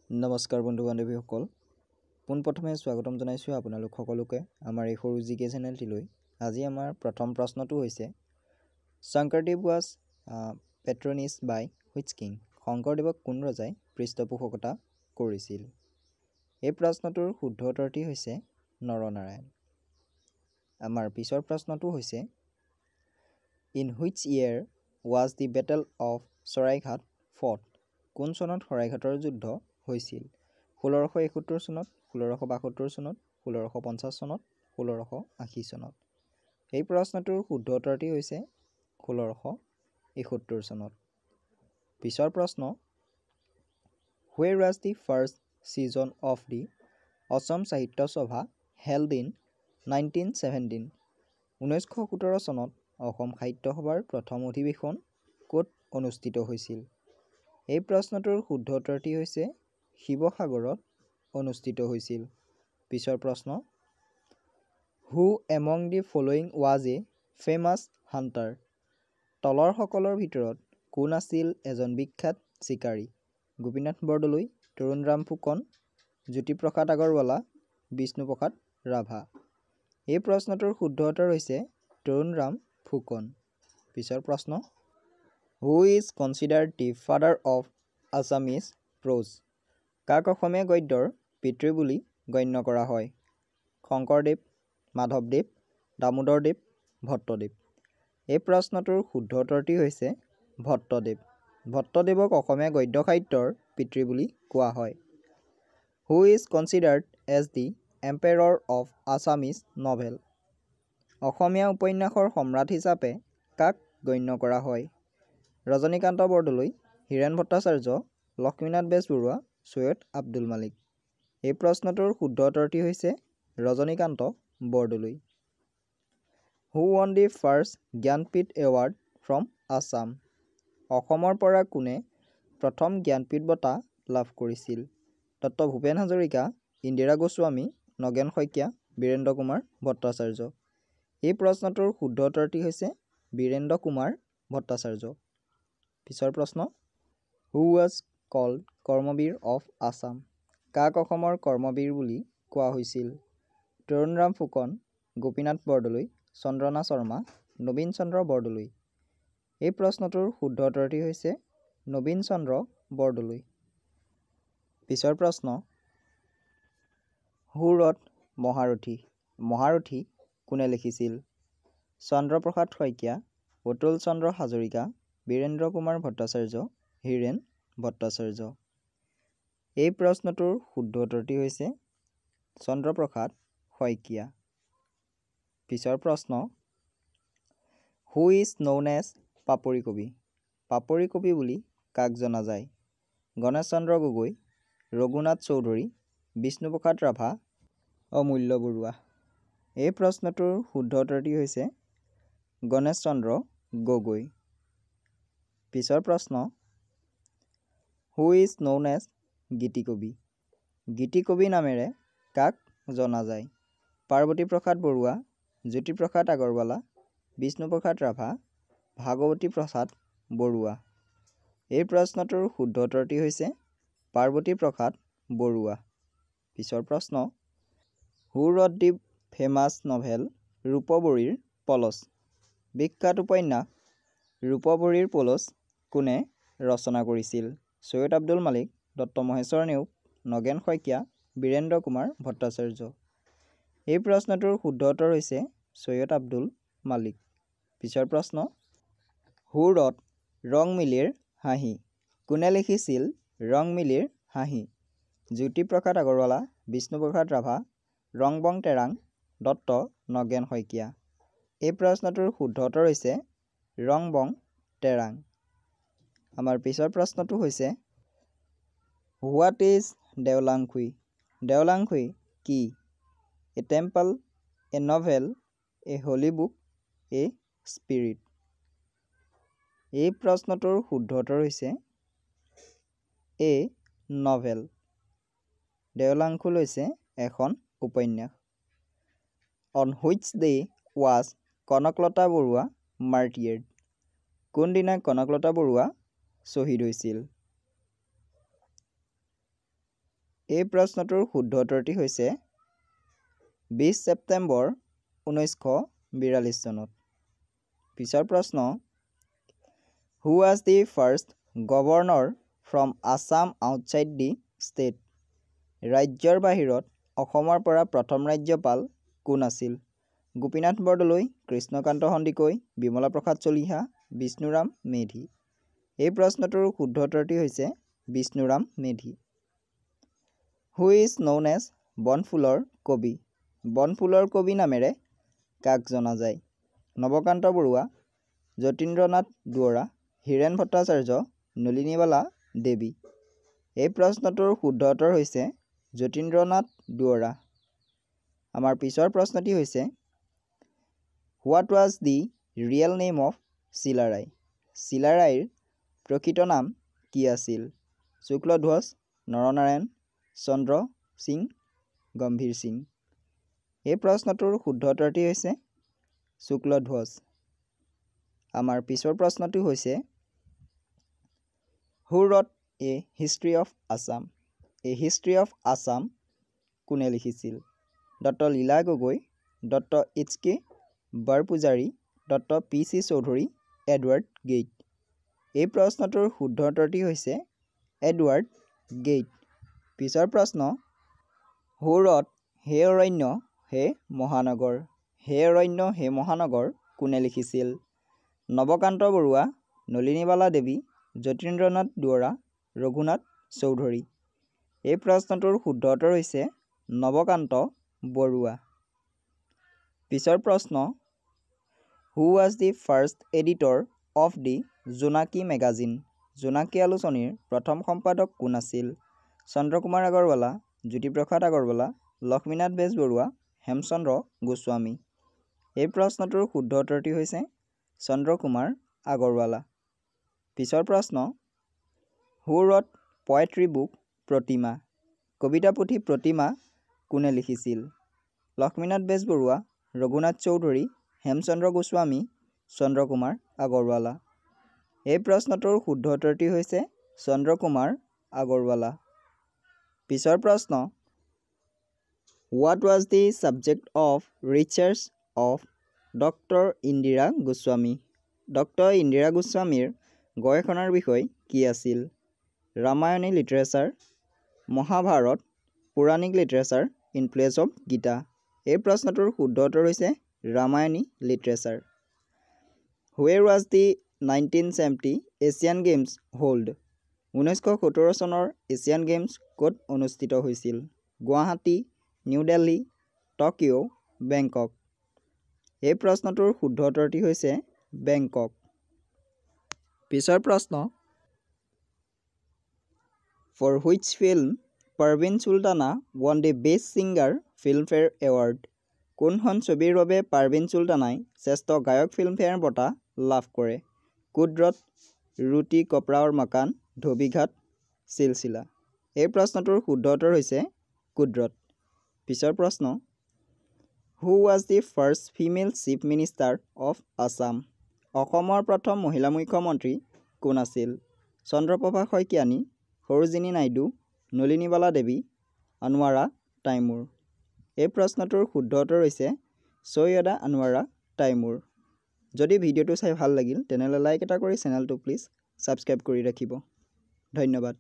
নমস্কাৰ বন্ধু বান্ধৱীসকল, পোনপ্ৰথমে স্বাগতম জনাইছোঁ আপোনালোক সকলোকে আমাৰ এই সৰু জিকে চেনেলটিলৈ। আজি আমাৰ প্ৰথম প্ৰশ্নটো হৈছে Sankardev was patronised by which king? শংকৰদেৱক কোন ৰজাই পৃষ্ঠপোষকতা কৰিছিল? এই প্ৰশ্নটোৰ শুদ্ধ উত্তৰটি হৈছে নৰনাৰায়ণ। আমাৰ পিছৰ প্ৰশ্নটো হৈছে in which year was the battle of Saraighat fought? কোন চনত শৰাইঘাটৰ যুদ্ধ হৈছিল? 1671 চনত, 1672 চনত, 1650 চনত, 1680 চনত। এই প্ৰশ্নটোৰ শুদ্ধ উত্তৰটি হৈছে 1671 চনত। পিছৰ প্ৰশ্ন where was the first season of the Assam সাহিত্য সভা হেল্ড ইন 1917? 1917 চনত অসম সাহিত্য সভাৰ প্ৰথম অধিৱেশন ক'ত অনুষ্ঠিত হৈছিল? এই প্ৰশ্নটোৰ শুদ্ধ উত্তৰটি হৈছে শিৱসাগৰত অনুষ্ঠিত হৈছিল। পিছৰ প্ৰশ্ন who among the following was a famous Hunter? তলৰ সকলৰ ভিতৰত কোন আছিল এজন বিখ্যাত চিকাৰী? গোপীনাথ বৰদলৈ, তৰুণৰাম ফুকন, জ্যোতিপ্ৰসাদ আগৰৱালা, বিষ্ণুপ্ৰসাদ ৰাভা। এই প্ৰশ্নটোৰ শুদ্ধ উত্তৰ হৈছে তৰুণৰাম ফুকন। পিছৰ প্ৰশ্ন হু is considered the father of Assamese prose? কাক অসমীয়া গদ্যৰ পিতৃ বুলি গণ্য কৰা হয়? শংকৰদেৱ, মাধৱদেৱ, দামোদৰদেৱ, ভট্টদেৱ। এই প্ৰশ্নটোৰ শুদ্ধ উত্তৰটি হৈছে ভট্টদেৱ। ভট্টদেৱক অসমীয়া গদ্য সাহিত্যৰ পিতৃ বুলি কোৱা হয়। Who is considered as the emperor of Assamese novel? অসমীয়া উপন্যাসৰ সম্ৰাট হিচাপে কাক গণ্য কৰা হয়? ৰজনীকান্ত বৰদলৈ, হীৰেণ ভট্টাচাৰ্য, লক্ষ্মীনাথ বেজবৰুৱা, চৈয়দ আব্দুল মালিক। এই প্ৰশ্নটোৰ শুদ্ধ উত্তৰটি হৈছে Rajanikanta Bordoloi. Who won the first Jnanpith award from Assam? অসমৰ পৰা কোনে প্ৰথম জ্ঞানপীঠ বঁটা লাভ কৰিছিল? ডক্টৰ ভূপেন হাজৰিকা, ইন্দিৰা গোস্বামী, নগেন শইকীয়া, বীৰেন্দ্ৰ কুমাৰ ভট্টাচাৰ্য। এই প্ৰশ্নটোৰ শুদ্ধ উত্তৰটি হৈছে বীৰেন্দ্ৰ কুমাৰ ভট্টাচাৰ্য। পিছৰ প্ৰশ্ন who was called Karmabir of Assam? কাক অসমৰ কৰ্মবীৰ বুলি কোৱা হৈছিল? তৰুণৰাম ফুকন, গোপীনাথ বৰদলৈ, চন্দ্ৰনাথ শৰ্মা, নবীন চন্দ্ৰ বৰদলৈ। এই প্ৰশ্নটোৰ শুদ্ধ উত্তৰটি হৈছে নবীন চন্দ্ৰ বৰদলৈ। পিছৰ প্ৰশ্ন হু ৰট মহাৰথী? মহাৰথী কোনে লিখিছিল? চন্দ্ৰপ্ৰসাদ শইকীয়া, অতুল চন্দ্ৰ হাজৰিকা, বীৰেন্দ্ৰ কুমাৰ ভট্টাচাৰ্য, হীৰেণ ভট্টাচাৰ্য। এই প্ৰশ্নটোৰ শুদ্ধ উত্তৰটি হৈছে চন্দ্ৰপ্ৰসাদ শইকীয়া। পিছৰ প্ৰশ্ন হু ইজ নউন এজ পাপৰি কবি? পাপৰি কবি বুলি কাক জনা যায়? গণেশ চন্দ্ৰ গগৈ, ৰঘুনাথ চৌধুৰী, বিষ্ণুপ্ৰসাদ ৰাভা, অমূল্য বৰুৱা। এই প্ৰশ্নটোৰ শুদ্ধ উত্তৰটি হৈছে গণেশ চন্দ্ৰ গগৈ। পিছৰ প্ৰশ্ন হু ইজ নউন এজ গীতিকবি? গীতিকবি নামেৰে কাক জনা যায়? পাৰ্বতী প্ৰসাদ বৰুৱা, জ্যোতিপ্ৰসাদ আগৰৱালা, বিষ্ণুপ্ৰসাদ ৰাভা, ভাগৱতী প্ৰসাদ বৰুৱা। এই প্ৰশ্নটোৰ শুদ্ধ উত্তৰটি হৈছে পাৰ্বতী প্ৰসাদ বৰুৱা। পিছৰ প্ৰশ্ন হু ৰট দি ফেমাছ নভেল ৰূপবৰীৰ পলছ? বিখ্যাত উপন্যাস ৰূপবৰীৰ পলছ কোনে ৰচনা কৰিছিল? চৈয়দ আব্দুল মালিক, ডক্টৰ মহেশ্বৰ নেওগ, নগেন শইকীয়া, বীৰেন্দ্ৰ কুমাৰ ভট্টাচাৰ্য। এই প্ৰশ্নটোৰ শুদ্ধ উত্তৰ হৈছে চৈয়দ আব্দুল মালিক। পিছৰ প্ৰশ্ন হু ৰট ৰং মিলিৰ হাঁহি? কোনে লিখিছিল ৰং মিলিৰ হাঁহি? জ্যোতিপ্ৰসাদ আগৰৱালা, বিষ্ণুপ্ৰসাদ ৰাভা, ৰংবং তেৰাং, ডক্টৰ নগেন শইকীয়া। এই প্ৰশ্নটোৰ শুদ্ধ উত্তৰ হৈছে ৰংবং তেৰাং। আমাৰ পিছৰ প্ৰশ্নটো হৈছে হোৱাট ইজ দেওলাংখুই? দেওলাংখুই কি? A temple, a novel, a holy book, a spirit. এই প্ৰশ্নটোৰ শুদ্ধ উত্তৰ হৈছে এ নভেল। দেওলাংখুই হৈছে এখন উপন্যাস। On which day was Kanaklata Barua martyred? কোনদিনা কনকলতা বৰুৱা শ্বহীদ হৈছিল? এই প্ৰশ্নটোৰ শুদ্ধ উত্তৰটি হৈছে 20 ছেপ্টেম্বৰ 1942 চনত। পিছৰ প্ৰশ্ন who was the first governor from Assam outside the state. ৰাজ্যৰ বাহিৰত অসমৰ পৰা প্ৰথম ৰাজ্যপাল কোন আছিল? গোপীনাথ বৰদলৈ, কৃষ্ণকান্ত সন্দিকৈ, বিমলা প্ৰসাদ চলিহা, বিষ্ণুৰাম মেধি। এই প্ৰশ্নটোৰ শুদ্ধ উত্তৰটি হৈছে Bishnuram Medhi. Who is known as বনফুলৰ কবি। বনফুলৰ কবি নামেৰে কাক জনা যায়? নৱকান্ত বৰুৱা, যতীন্দ্ৰনাথ দুৱৰা, হীৰেণ ভট্টাচাৰ্য, নলিনীবালা দেৱী। এই প্ৰশ্নটোৰ শুদ্ধ উত্তৰ হৈছে যতীন্দ্ৰনাথ দুৱৰা। আমাৰ পিছৰ প্ৰশ্নটি হৈছে what was the real name of Chilarai. চিলাৰায়ৰ প্ৰকৃত নাম কি আছিল? শুক্লধ্বজ, নৰনাৰায়ণ, চন্দ্ৰ সিং, গম্ভীৰ সিং। এই প্ৰশ্নটোৰ শুদ্ধ উত্তৰটি হৈছে শুক্লধ্বজ। আমাৰ পিছৰ প্ৰশ্নটো হৈছে who wrote a history of Assam. A history of Assam কোনে লিখিছিল? Doctor Leela Gogoi, doctor H K Barpujari, doctor P C Choudhury, Edward Gait. এই প্ৰশ্নটোৰ শুদ্ধ উত্তৰটি হৈছে এডৱাৰ্ড গেইট। পিছৰ প্ৰশ্ন হু ৰট হে অৰণ্য হে মহানগৰ। হে অৰণ্য হে মহানগৰ কোনে লিখিছিল? নৱকান্ত বৰুৱা, নলিনীবালা দেৱী, যতীন্দ্ৰনাথ দুৱৰা, ৰঘুনাথ চৌধুৰী। এই প্ৰশ্নটোৰ শুদ্ধ উত্তৰ হৈছে নৱকান্ত বৰুৱা। পিছৰ প্ৰশ্ন who was the first editor of the Jonaki magazine. Jonaki আলোচনীৰ প্ৰথম সম্পাদক কোন আছিল? চন্দ্ৰকুমাৰ আগৰৱালা, জ্যোতিপ্ৰসাদ আগৰৱালা, লক্ষ্মীনাথ বেজবৰুৱা, হেমচন্দ্ৰ গোস্বামী। এই প্ৰশ্নটোৰ শুদ্ধ উত্তৰটি হৈছে চন্দ্ৰকুমাৰ আগৰৱালা। পিছৰ প্ৰশ্ন হু ৰট পয়েট্ৰি বুক প্ৰতিমা। কবিতা পুথি প্ৰতিমা কোনে লিখিছিল? লক্ষ্মীনাথ বেজবৰুৱা, ৰঘুনাথ চৌধুৰী, হেমচন্দ্ৰ গোস্বামী, চন্দ্ৰকুমাৰ আগৰৱালা। এই প্ৰশ্নটোৰ শুদ্ধ উত্তৰটি হৈছে চন্দ্ৰকুমাৰ আগৰৱালা। পিছৰ প্ৰশ্ন what was the subject of research of doctor Indira Goswami. Doctor Indira গোস্বামীৰ গৱেষণাৰ বিষয় কি আছিল? ৰামায়ণী লিটাৰেচাৰ, মহাভাৰত, পৌৰাণিক লিটাৰেচাৰ, ইনফ্লুৱেঞ্চ অফ গীতা। এই প্ৰশ্নটোৰ শুদ্ধ উত্তৰ হৈছে Ramayani literature. Where was the 1970 Asian games held. 1970 চনৰ এছিয়ান গেমছ ক'ত অনুষ্ঠিত হৈছিল? Guwahati, New Delhi, Tokyo', Bangkok. এই প্ৰশ্নটোৰ শুদ্ধ উত্তৰটি হৈছে বেংকক। পিছৰ প্ৰশ্ন for which film Parveen Sultana won the best singer Filmfare award. কোনখন ছবিৰ বাবে পাৰভিন চুলতানাই শ্ৰেষ্ঠ গায়ক ফিল্মফেয়াৰ বঁটা লাভ কৰে? কুদৰত, ৰুটি কপৰা অৰ মাকান, ধোবী ঘাট, চিলচিলা। এই প্ৰশ্নটোৰ শুদ্ধ উত্তৰ হৈছে কুদৰত। পিছৰ প্ৰশ্ন who was the first female chief minister of Assam. অসমৰ প্ৰথম মহিলা মুখ্যমন্ত্ৰী কোন আছিল? চন্দ্ৰপ্ৰভা শইকীয়ানী, সৰোজিনী নাইডু, নলিনীবালা দেৱী, আনোৱাৰা টাইমুৰ। এই প্ৰশ্নটোৰ শুদ্ধ উত্তৰ হৈছে সৈয়দা আনোৱাৰা টাইমুৰ। যদি ভিডিঅ'টো চাই ভাল লাগিল তেনেহ'লে লাইক এটা কৰি চেনেলটো প্লিজ ছাবস্ক্ৰাইব কৰি ৰাখিব। ধন্যবাদ।